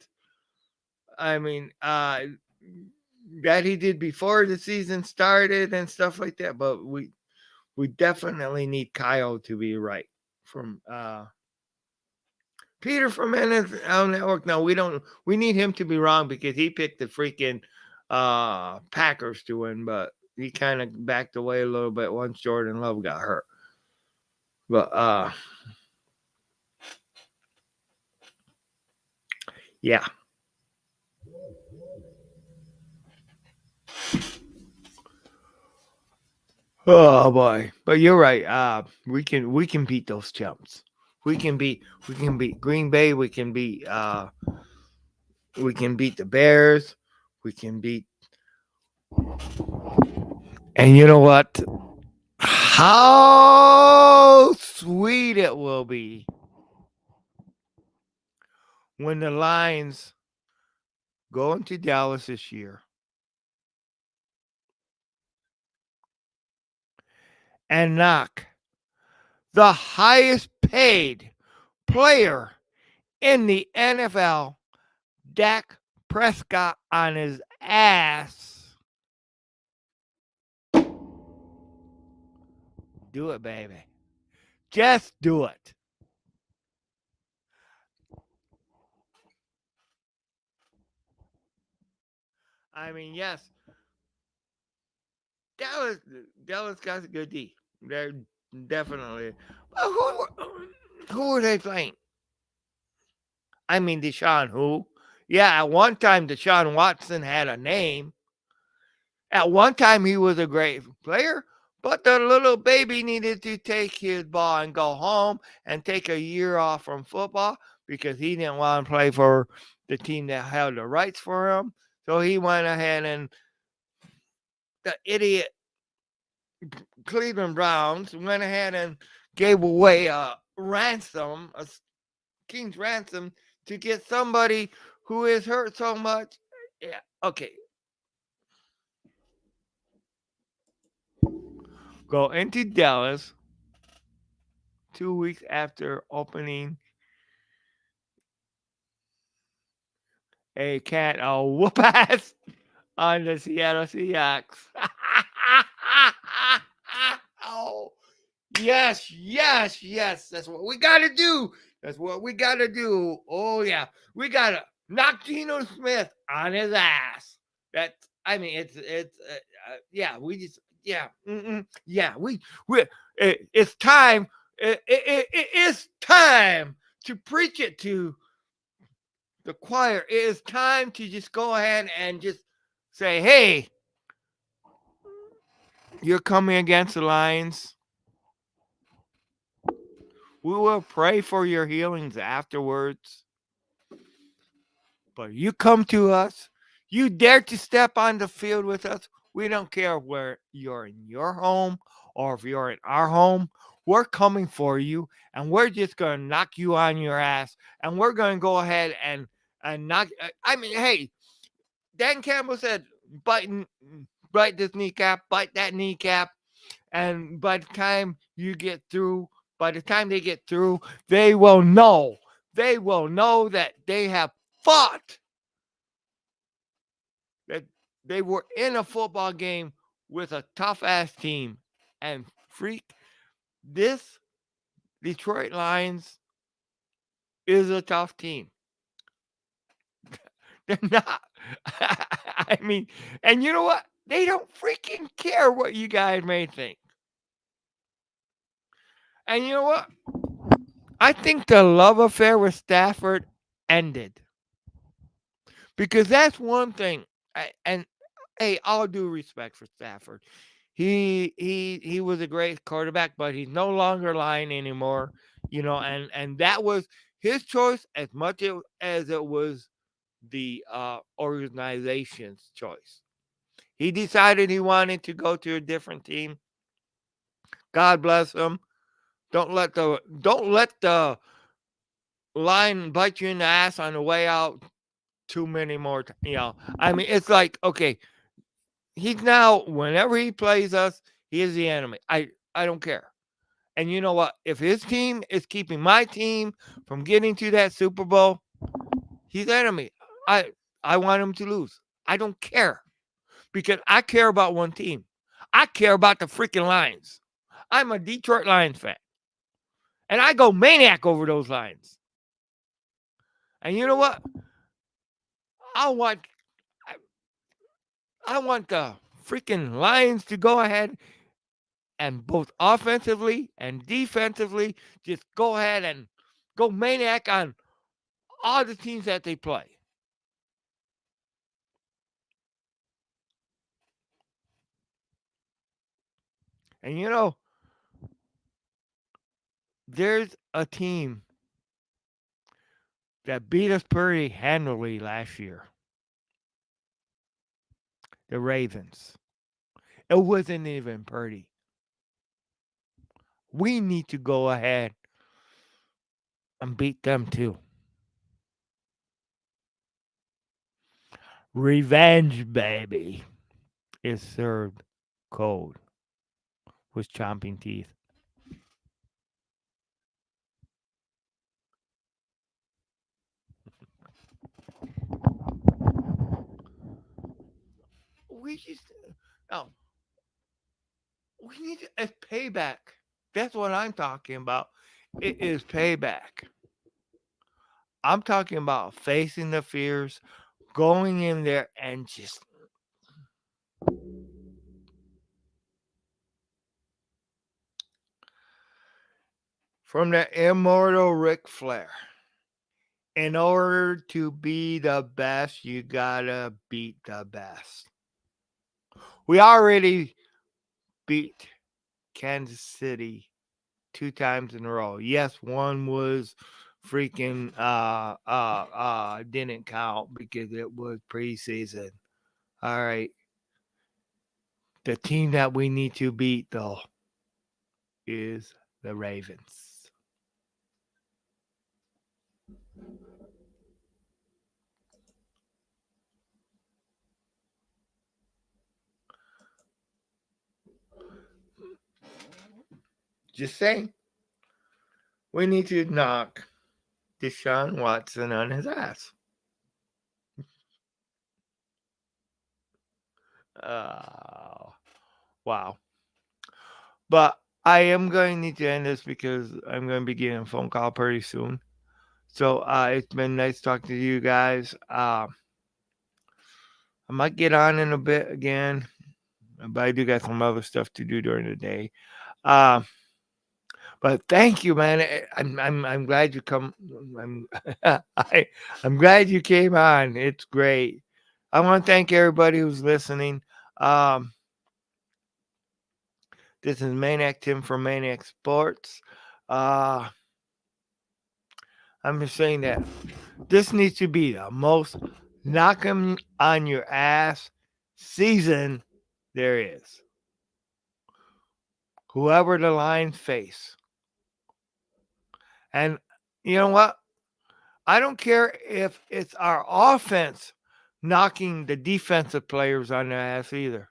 I mean, that he did before the season started and stuff like that, but we definitely need Kyle to be right from Peter from NFL Network. No, we don't. We need him to be wrong because he picked the freaking Packers to win, but he kind of backed away a little bit once Jordan Love got hurt. But yeah. Oh boy. But you're right. We can beat those chumps. We can beat Green Bay, we can beat the Bears, we can beat And you know what? How sweet it will be when the Lions go into Dallas this year and knock the highest paid player in the NFL, Dak Prescott, on his ass. Do it, baby. Just do it. I mean, yes, Dallas, Dallas got a good D. They're definitely. But who were they playing? I mean, Deshaun who? Yeah, at one time, Deshaun Watson had a name. At one time, he was a great player, but the little baby needed to take his ball and go home and take a year off from football because he didn't want to play for the team that held the rights for him. So he went ahead and the idiot Cleveland Browns went ahead and gave away a ransom, a king's ransom, to get somebody who is hurt so much. Yeah, okay. Go into Dallas 2 weeks after opening a cat whoop ass on the Seattle Seahawks. Oh, yes, yes, yes. That's what we got to do. That's what we got to do. Oh, yeah. We got to knock Geno Smith on his ass. That, I mean, yeah, we just, yeah, yeah, it's time. It is time to preach it to the choir. It is time to just go ahead and just say, hey, you're coming against the Lions. We will pray for your healings afterwards. But you come to us, you dare to step on the field with us. We don't care where you're in your home or if you're in our home. We're coming for you and we're just going to knock you on your ass and we're going to go ahead and knock. I mean, hey, Dan Campbell said, bite this kneecap, bite that kneecap. And by the time you get through, by the time they get through, they will know. They will know that they have fought, that they were in a football game with a tough ass team. And freak, this Detroit Lions is a tough team. They're not. I mean, and you know what? They don't freaking care what you guys may think. And you know what? I think the love affair with Stafford ended because that's one thing. And hey, all due respect for Stafford, he was a great quarterback, but he's no longer lying anymore. You know, and that was his choice as much as it was the organization's choice. He decided he wanted to go to a different team. God bless him. Don't let the line bite you in the ass on the way out too many more. I mean, it's like okay, he's now whenever he plays us, he is the enemy. I don't care. And you know what? If his team is keeping my team from getting to that Super Bowl, he's the enemy. I I want him to lose. I don't care because I care about one team. I care about the freaking Lions. I'm a Detroit Lions fan, and I go maniac over those Lions. And you know what? I want I, I want the freaking Lions to go ahead and both offensively and defensively just go ahead and go maniac on all the teams that they play. And you know, there's a team that beat us pretty handily last year. The Ravens. It wasn't even pretty. We need to go ahead and beat them too. Revenge, baby, is served cold with chomping teeth. We just no. We need a payback. That's what I'm talking about. It is payback. I'm talking about facing the fears, going in there and just from the immortal Ric Flair. In order to be the best, you gotta beat the best. We already beat Kansas City 2 times in a row. Yes, one was freaking didn't count because it was preseason. All right. The team that we need to beat though is the Ravens. Just saying. We need to knock Deshaun Watson on his ass. Uh, wow. But I am going to need to end this because I'm going to be getting a phone call pretty soon. So it's been nice talking to you guys. I might get on in a bit again, but I do got some other stuff to do during the day. Uh, but thank you, man. I'm glad you come. I'm I'm glad you came on. It's great. I want to thank everybody who's listening. Um, this is Maniac Tim from Maniac Sports. Uh, I'm just saying that this needs to be the most knock 'em on your ass season there is. Whoever the Lions face. And you know what? I don't care if it's our offense knocking the defensive players on their ass either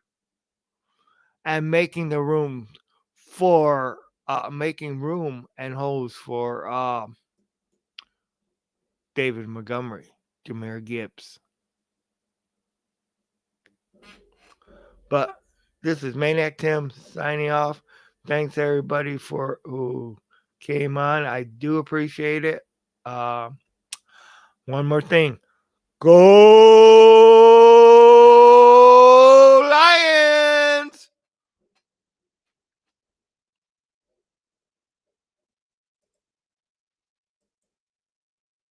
and making the room for making room and holes for David Montgomery, Jameer Gibbs. But this is Maniac Tim signing off. Thanks everybody for who came on. I do appreciate it. One more thing. Go